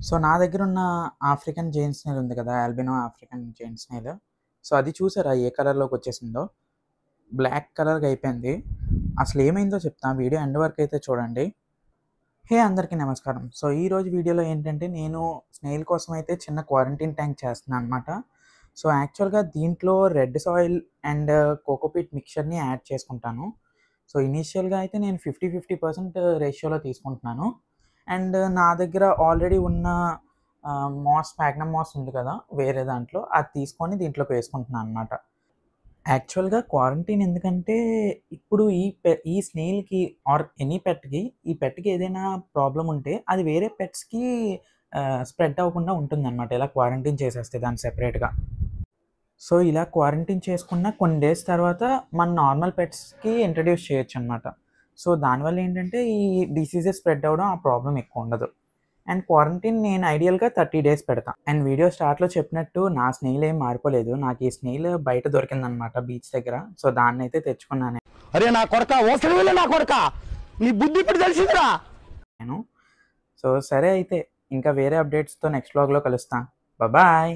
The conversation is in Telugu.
సో, నా దగ్గరున్న ఆఫ్రికన్ జెయింట్ స్నేల్ ఉంది కదా! Albino African giant snail. So, అది చూసారా ఏ కలర్‌లోకొచ్చేసిందో? బ్లాక్ కలర్‌గా అయిపోయింది. అసలేమైందో చెప్తా. వీడియో ఎండ్ వరకైతే చూడండి. హే! అందరికీ నమస్కారం. సో, ఈరోజు వీడియోలో ఏంటంటే, నేను స్నేల్ కోసం అయితే చిన్న క్వారంటైన్ ట్యాంక్ చేస్తున్నాననమాట. సో, యాక్చువల్‌గా దీంట్లో రెడ్ సాయిల్ అండ్ కోకోపీట్ మిక్స్చర్‌ని యాడ్ చేసుకుంటాను. సో, ఇనీషియల్‌గా అయితే నేను 50% రేషియోలో తీసుకుంటున్నాను. అండ్ నా దగ్గర ఆల్రెడీ ఉన్న స్పాగ్నమ్ మాస్ ఉంది కదా! వేరే దాంట్లో అది తీసుకొని దీంట్లోకి వేసుకుంటున్నాననమాట. యాక్చువల్‌గా క్వారంటైన్ ఎందుకంటే, ఇప్పుడు ఈ స్నేల్‌కి ఆర్ ఎనీ పెట్‌కి, ఈ పెట్‌కి ఏదైనా ప్రాబ్లమ్ ఉంటే, అది వేరే పెట్స్‌కి స్ప్రెడ్ అవ్వకుండా ఉంటుందనమాట. ఇలా క్వారంటైన్ చేసేస్తే దాన్ని సెపరేట్‌గా. సో, ఇలా క్వారంటైన్ చేసుకున్న కొన్ని డేస్ తర్వాత మన నార్మల్ పెట్స్‌కి ఇంట్రొడ్యూస్ చేయొచ్చనమాట. సో, దానివల్ల ఏంటంటే, ఈ డిసీజెస్ స్ప్రెడ్ అవ్వడం ఆ ప్రాబ్లమ్ ఎక్కువుండదు. అండ్ క్వారంటైన్ నేను ఐడియల్‌గా 30 డేస్ పెడతా. అండ్ వీడియో స్టార్ట్‌లో చెప్పినట్టు నా స్నేల్ ఏం మారిపోలేదు. నాకు ఈ స్నేల్ బయట దొరికిందనమాట బీచ్ దగ్గర. సో, దాన్నైతే తెచ్చుకున్నాను అరే నా కొడక ఓసలి వెళ్ళి నా కొడక నీ బుద్ధి ఇప్పుడు తెలిసిందిరా. నేను. సో, సరే అయితే ఇంకా వేరే అప్డేట్స్‌తో నెక్స్ట్ వ్లాగ్‌లో కలుస్తా. బాయ్.